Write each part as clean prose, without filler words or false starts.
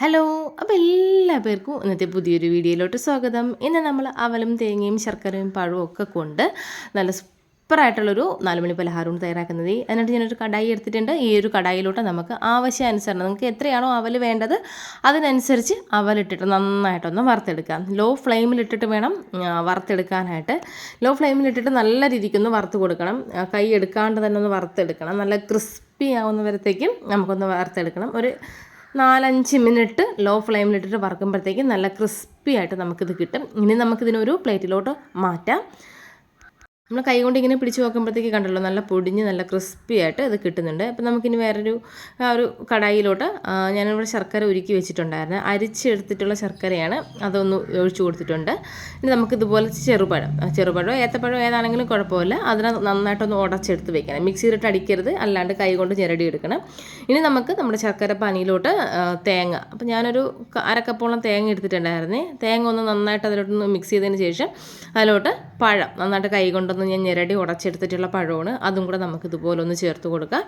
Hello അപ്പോൾ എല്ലാ പേർക്കും ഇന്നത്തെ പുതിയൊരു വീഡിയോയിലോട്ട് സ്വാഗതം. ഇന്ന് നമ്മൾ അവലും തേങ്ങയും ശർക്കരയും പഴവും ഒക്കെ കൊണ്ട് നല്ല സൂപ്പറായിട്ടുള്ളൊരു 4 മണി പലഹാരമാണ് തയ്യാറാക്കുന്നത്. അതിനായിട്ട് ഞാനൊരു കടായി എടുത്തിട്ടുണ്ട്. ഈ ഒരു കടായിലോട്ട് നമുക്ക് ആവശ്യാനുസരണം നിങ്ങൾക്ക് എത്രയാണോ അവൽ വേണ്ടത് അതിനനുസരിച്ച് അവലിട്ടിട്ട് നന്നായിട്ടൊന്ന് വറുത്തെടുക്കാം. ലോ ഫ്ലെയിമിലിട്ടിട്ട് വേണം വറുത്തെടുക്കാനായിട്ട്. ലോ ഫ്ലെയിമിലിട്ടിട്ട് നല്ല രീതിക്കൊന്ന് വറുത്ത് കൊടുക്കണം. കൈ എടുക്കാണ്ട് തന്നെ ഒന്ന് വറുത്തെടുക്കണം. നല്ല ക്രിസ്പി ആവുന്നവരത്തേക്കും നമുക്കൊന്ന് വറുത്തെടുക്കണം. ഒരു 4-5 മിനിറ്റ് ലോ ഫ്ലെയിമിലിട്ടിട്ട് വറുക്കുമ്പോഴത്തേക്കും നല്ല ക്രിസ്പി ആയിട്ട് നമുക്കിത് കിട്ടും. ഇനി നമുക്കിതിനൊരു പ്ലേറ്റിലോട്ട് മാറ്റാം. നമ്മൾ കൈ കൊണ്ട് ഇങ്ങനെ പിടിച്ച് നോക്കുമ്പോഴത്തേക്ക് കണ്ടല്ലോ നല്ല പൊടിഞ്ഞ് നല്ല ക്രിസ്പി ആയിട്ട് ഇത് കിട്ടുന്നുണ്ട്. അപ്പോൾ നമുക്കിനി വേറൊരു ഒരു കടായിലോട്ട് ഞാനിവിടെ ശർക്കര ഉരുക്കി വെച്ചിട്ടുണ്ടായിരുന്നു. അരിച്ചെടുത്തിട്ടുള്ള ശർക്കരയാണ്, അതൊന്ന് ഒഴിച്ചു കൊടുത്തിട്ടുണ്ട്. ഇനി നമുക്കിതുപോലെ ചെറുപഴം ഏത്തപ്പഴം ഏതാണെങ്കിലും കുഴപ്പമില്ല, അതിനെ നന്നായിട്ടൊന്ന് ഉടച്ചെടുത്ത് വെക്കണം. മിക്സിയിലിട്ട് അടിക്കരുത്, അല്ലാണ്ട് കൈ കൊണ്ട് ഞെരടി എടുക്കണം. ഇനി നമുക്ക് നമ്മുടെ ശർക്കര പാനിയിലോട്ട് തേങ്ങ, അപ്പോൾ ഞാനൊരു അരക്കപ്പോളം തേങ്ങ എടുത്തിട്ടുണ്ടായിരുന്നേ. തേങ്ങ ഒന്ന് നന്നായിട്ട് അതിലോട്ടൊന്ന് മിക്സ് ചെയ്തതിന് ശേഷം അതിലോട്ട് പഴം നന്നായിട്ട് കൈ കൊണ്ടൊന്ന് ഞാൻ ഞെരടി ഉടച്ചെടുത്തിട്ടുള്ള പഴമാണ്, അതും കൂടെ നമുക്കിതുപോലെ ഒന്ന് ചേർത്ത് കൊടുക്കുക.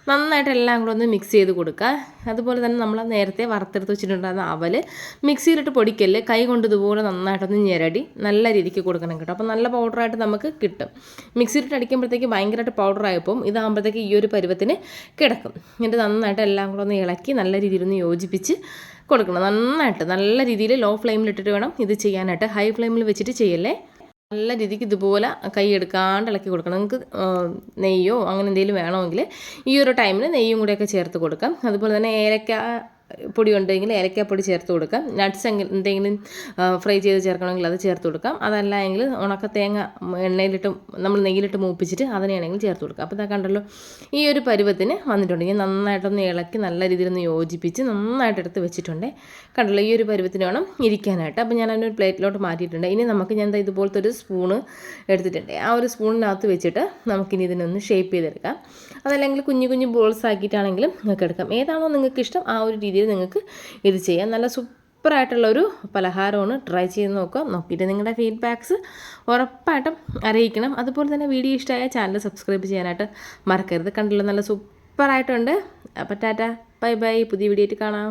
നന്നായിട്ട് എല്ലാം കൂടെ ഒന്ന് മിക്സ് ചെയ്ത് കൊടുക്കുക. അതുപോലെ തന്നെ നമ്മൾ നേരത്തെ വറുത്തെടുത്ത് വെച്ചിട്ടുണ്ടായിരുന്ന അവൽ മിക്സിയിലിട്ട് പൊടിക്കല്ലേ, കൈ കൊണ്ട് ഇതുപോലെ നന്നായിട്ടൊന്ന് ഞെരടി നല്ല രീതിക്ക് കൊടുക്കണം കേട്ടോ. അപ്പോൾ നല്ല പൗഡറായിട്ട് നമുക്ക് കിട്ടും. മിക്സിയിലിട്ട് അടിക്കുമ്പോഴത്തേക്ക് ഭയങ്കരമായിട്ട് പൗഡറായപ്പോൾ ഇതാകുമ്പോഴത്തേക്ക് ഈ ഒരു പരുവത്തിന് കിടക്കും. എന്നിട്ട് നന്നായിട്ട് എല്ലാം കൂടെ ഒന്ന് ഇളക്കി നല്ല രീതിയിലൊന്ന് യോജിപ്പിച്ച് കൊടുക്കണം. നന്നായിട്ട് നല്ല രീതിയിൽ ലോ ഫ്ലെയിമിലിട്ടിട്ട് വേണം ഇത് ചെയ്യാനായിട്ട്. ഹൈ ഫ്ലെയിമിൽ വെച്ചിട്ട് ചെയ്യല്ലേ. നല്ല രീതിക്ക് ഇതുപോലെ കൈ എടുക്കാണ്ട് ഇളക്കി കൊടുക്കണം. നിങ്ങൾക്ക് നെയ്യോ അങ്ങനെ എന്തെങ്കിലും വേണമെങ്കിൽ ഈ ഒരു ടൈമിൽ നെയ്യും കൂടെയൊക്കെ ചേർത്ത് കൊടുക്കാം. അതുപോലെ തന്നെ ഏലക്ക പൊടി ഉണ്ടെങ്കിൽ ഏലക്കാപ്പൊടി ചേർത്ത് കൊടുക്കാം. നട്ട്സ് എന്തെങ്കിലും ഫ്രൈ ചെയ്ത് ചേർക്കണമെങ്കിൽ അത് ചേർത്ത് കൊടുക്കാം. അതല്ല എങ്കിൽ ഉണക്ക തേങ്ങ എണ്ണയിലിട്ട് നമ്മൾ നെയ്യിലിട്ട് മൂപ്പിച്ചിട്ട് അതിനെയാണെങ്കിൽ ചേർത്ത് കൊടുക്കാം. അപ്പോൾ ഇതാ കണ്ടല്ലോ ഈ ഒരു പരുവത്തിന് വന്നിട്ടുണ്ടെങ്കിൽ നന്നായിട്ടൊന്ന് ഇളക്കി നല്ല രീതിയിലൊന്ന് യോജിപ്പിച്ച് നന്നായിട്ട് എടുത്ത് വെച്ചിട്ടുണ്ട്. കണ്ടല്ലോ ഈ ഒരു പരുവത്തിന് വേണം ഇരിക്കാനായിട്ട്. അപ്പോൾ ഞാൻ അതിനൊരു പ്ലേറ്റിലോട്ട് മാറ്റിയിട്ടുണ്ട്. ഇനി നമുക്ക് ഞാൻ ഇതുപോലത്തെ ഒരു സ്പൂണ് എടുത്തിട്ടുണ്ട്. ആ ഒരു സ്പൂണിനകത്ത് വെച്ചിട്ട് നമുക്കിനി ഇതിനൊന്ന് ഷേപ്പ് ചെയ്തെടുക്കാം. അതല്ലെങ്കിൽ കുഞ്ഞു കുഞ്ഞു ബോൾസ് ആക്കിയിട്ടാണെങ്കിലും നിങ്ങൾക്ക് എടുക്കാം. ഏതാണോ നിങ്ങൾക്ക് ഇഷ്ടം ആ ഒരു രീതിയിൽ നിങ്ങൾക്ക് ഇത് ചെയ്യാം. നല്ല സൂപ്പറായിട്ടുള്ളൊരു പലഹാരമാണ്. ട്രൈ ചെയ്ത് നോക്കിയിട്ട് നിങ്ങളുടെ ഫീഡ്ബാക്ക്സ് ഉറപ്പായിട്ടും അറിയിക്കണം. അതുപോലെ തന്നെ വീഡിയോ ഇഷ്ടമായ ചാനൽ സബ്സ്ക്രൈബ് ചെയ്യാനായിട്ട് മറക്കരുത്. കണ്ടല്ലോ നല്ല സൂപ്പറായിട്ടുണ്ട്. അപ്പോൾ ടാറ്റ ബൈ ബൈ, പുതിയ വീഡിയോ ആയിട്ട് കാണാം.